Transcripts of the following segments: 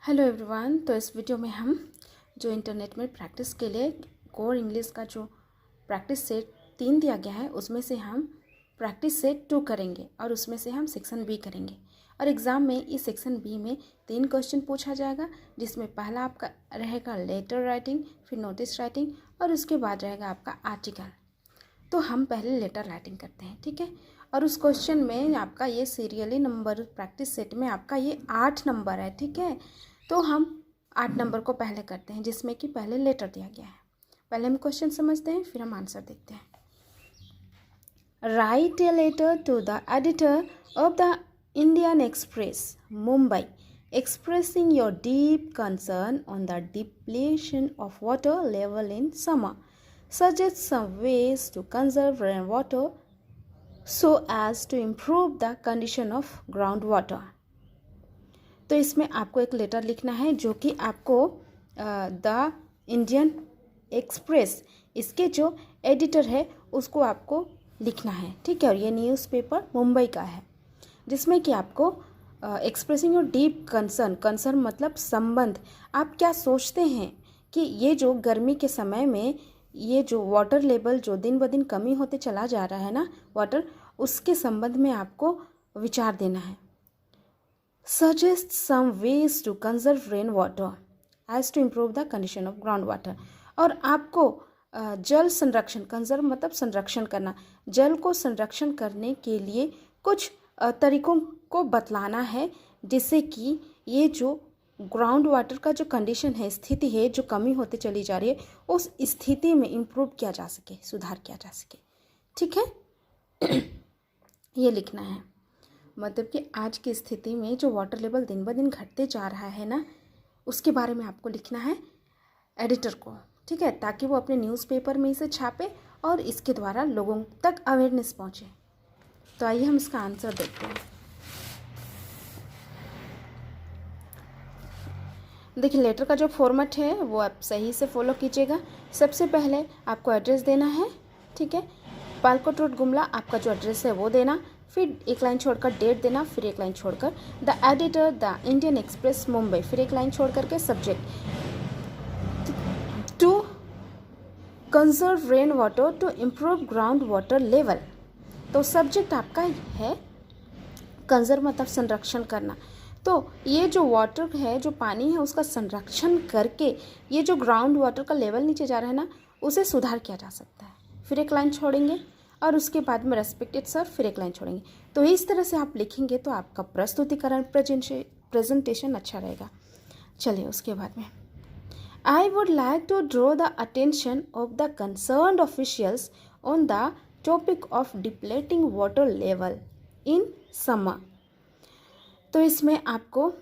Hello everyone. तो इस video में हम जो इंटरनेट में प्रैक्टिस के लिए कोर इंग्लिश का जो प्रैक्टिस सेट 3 दिया गया है उसमें से हम प्रैक्टिस सेट 2 करेंगे और उसमें से हम सेक्शन बी करेंगे। और एग्ज़ाम में इस सेक्शन बी में 3 क्वेश्चन पूछा जाएगा, जिसमें पहला आपका रहेगा लेटर राइटिंग, फिर नोटिस राइटिंग और उसके बाद रहेगा आपका आर्टिकल। तो हम पहले लेटर राइटिंग करते हैं, ठीक है। और उस क्वेश्चन में आपका ये सीरियली नंबर प्रैक्टिस सेट में आपका ये 8 नंबर है, ठीक है। तो हम 8 नंबर को पहले करते हैं, जिसमें कि पहले लेटर दिया गया है। पहले हम क्वेश्चन समझते हैं, फिर हम आंसर देखते हैं। Write a letter to the editor of the Indian Express Mumbai expressing your deep concern on the depletion of water level in summer. Suggest some ways to conserve rainwater so as to improve the condition of groundwater. तो इसमें आपको एक letter लिखना है जो कि आपको the Indian express इसके जो एडिटर है उसको आपको लिखना है, ठीक है। और ये न्यूज़पेपर मुंबई का है, जिसमें कि आपको एक्सप्रेसिंग योर डीप कंसर्न मतलब संबंध, आप क्या सोचते हैं कि ये जो गर्मी के समय में ये जो वाटर लेवल जो दिन ब दिन कमी होते चला जा रहा है ना वाटर, उसके संबंध में आपको विचार देना है। Suggest some ways to conserve rain water as to improve the condition of ground water. और आपको जल संरक्षण, कंजर्व मतलब संरक्षण करना, जल को संरक्षण करने के लिए कुछ तरीकों को बतलाना है, जिससे कि ये जो ग्राउंड वाटर का जो कंडीशन है, स्थिति है जो कमी होते चली जा रही है, उस स्थिति में इम्प्रूव किया जा सके, सुधार किया जा सके, ठीक है। ये लिखना है, मतलब कि आज की स्थिति में जो वाटर लेवल दिन ब दिन घटते जा रहा है ना, उसके बारे में आपको लिखना है एडिटर को, ठीक है, ताकि वो अपने न्यूज़पेपर में इसे छापे और इसके द्वारा लोगों तक अवेयरनेस पहुँचे। तो आइए हम इसका आंसर देखते हैं। देखिए, लेटर का जो फॉर्मेट है वो आप सही से फॉलो कीजिएगा। सबसे पहले आपको एड्रेस देना है, ठीक है। पालकोट रोड गुमला आपका जो एड्रेस है वो देना, फिर एक लाइन छोड़कर डेट देना, फिर एक लाइन छोड़कर the editor the Indian Express Mumbai, फिर एक लाइन छोड़ करके subject to conserve rain water to improve ground water level. तो सब्जेक्ट आपका है कंजर्व मतलब संरक्षण करना। तो ये जो वाटर है, जो पानी है, उसका संरक्षण करके ये जो ग्राउंड वाटर का लेवल नीचे जा रहा है ना, उसे सुधार किया जा सकता है। फिर एक लाइन छोड़ेंगे और उसके बाद में रेस्पेक्टेड सर, फिर एक लाइन छोड़ेंगे। तो इस तरह से आप लिखेंगे तो आपका प्रस्तुतिकरण प्रेजेंटेशन अच्छा रहेगा। चलिए उसके बाद में I would like to draw the attention of the concerned officials on the topic of depleting water level in summer. तो इसमें आपको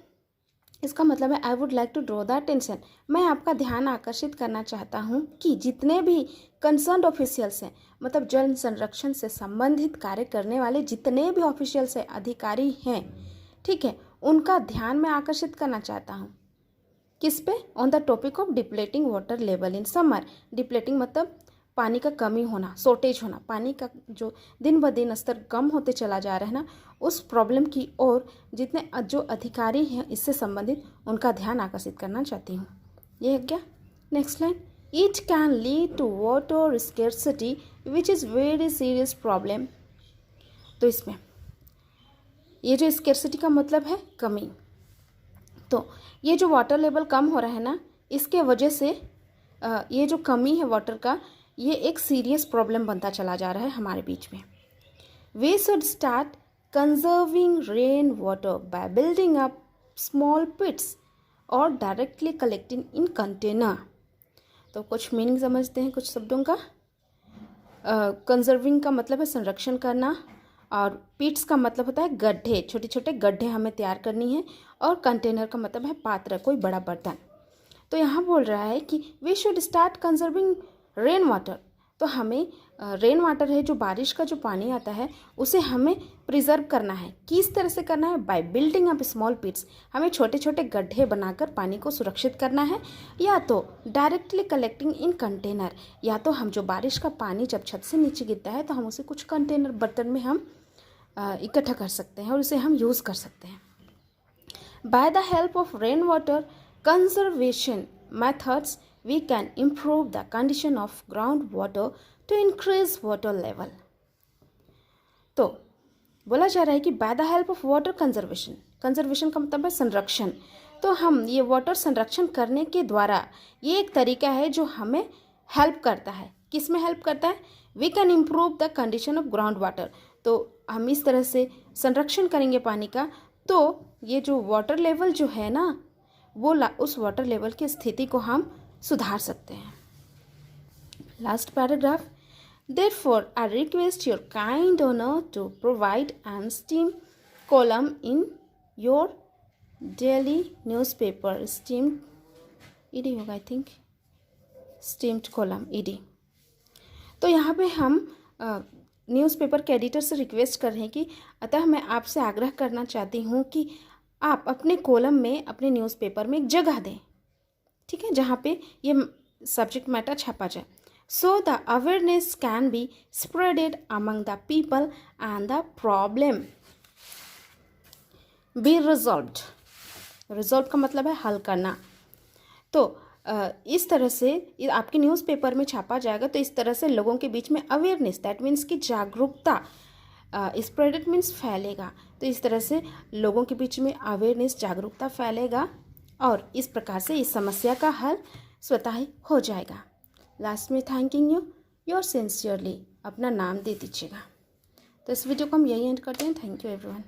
इसका मतलब है I would like to draw the attention, मैं आपका ध्यान आकर्षित करना चाहता हूँ कि जितने भी कंसर्न्ड ऑफिशियल्स हैं, मतलब जल संरक्षण से संबंधित कार्य करने वाले जितने भी ऑफिशियल्स हैं, अधिकारी हैं, ठीक है, उनका ध्यान मैं आकर्षित करना चाहता हूँ। किस पे? On the topic of depleting water level in summer. Depleting मतलब पानी का कमी होना, शॉर्टेज होना, पानी का जो दिन ब दिन स्तर कम होते चला जा रहा है ना, उस प्रॉब्लम की ओर जितने जो अधिकारी हैं इससे संबंधित उनका ध्यान आकर्षित करना चाहती हूँ। ये है क्या? Next line, it can lead to water scarcity which is very serious problem. तो इसमें ये जो स्केर्सिटी का मतलब है कमी, तो ये जो वाटर लेवल कम हो रहा है ना, इसके वजह से ये जो कमी है वाटर का, ये एक सीरियस प्रॉब्लम बनता चला जा रहा है हमारे बीच में। We should start conserving rain water by building up small pits और डायरेक्टली कलेक्टिंग इन कंटेनर। तो कुछ मीनिंग समझते हैं कुछ शब्दों का। कंजर्विंग का मतलब है संरक्षण करना, और पिट्स का मतलब होता है गड्ढे, छोटे छोटे गड्ढे हमें तैयार करनी है, और कंटेनर का मतलब है पात्र, कोई बड़ा बर्तन। तो यहाँ बोल रहा है कि we should start conserving rain water. तो हमें रेन वाटर है, जो बारिश का जो पानी आता है, उसे हमें प्रिजर्व करना है। किस तरह से करना है? बाय बिल्डिंग अप स्मॉल पिट्स, हमें छोटे छोटे गड्ढे बनाकर पानी को सुरक्षित करना है, या तो डायरेक्टली कलेक्टिंग इन कंटेनर, या तो हम जो बारिश का पानी जब छत से नीचे गिरता है तो हम उसे कुछ कंटेनर बर्तन में हम इकट्ठा कर सकते हैं और उसे हम यूज़ कर सकते हैं। By the help of rain water conservation methods we can improve the condition of groundwater to increase water level. तो बोला जा रहा है कि by the help of water conservation, conservation का मतलब है संरक्षण, तो हम ये वाटर संरक्षण करने के द्वारा ये एक तरीका है जो हमें हेल्प करता है। किस में हेल्प करता है? We can improve the condition of ground water. तो हम इस तरह से संरक्षण करेंगे पानी का, तो ये जो वाटर लेवल जो है ना, वो उस वाटर लेवल की स्थिति को हम सुधार सकते हैं। Last paragraph, therefore I request your kind honor to provide an steam column in your daily newspaper, steamed ed होगा I think, steamed column ed। तो यहाँ पे हम न्यूज़पेपर के एडिटर से रिक्वेस्ट कर रहे हैं कि अतः मैं आपसे आग्रह करना चाहती हूँ कि आप अपने कॉलम में, अपने न्यूज़पेपर में एक जगह दें, ठीक है, जहाँ पे ये सब्जेक्ट मैटर छपा जाए, so the awareness can be spreaded among the people and the problem be resolved. Resolve का मतलब है हल करना। तो इस तरह से आपके न्यूज़पेपर में छापा जाएगा, तो इस तरह से लोगों के बीच में अवेयरनेस, दैट मीन्स कि जागरूकता, स्प्रेडेड मीन्स फैलेगा, तो इस तरह से लोगों के बीच में अवेयरनेस, जागरूकता फैलेगा और इस प्रकार से इस समस्या का हल स्वतः ही हो जाएगा। लास्ट में थैंकिंग यू, योर सिंसियरली, अपना नाम दे दीजिएगा। तो इस वीडियो को हम यही एंड करते हैं। Thank you everyone.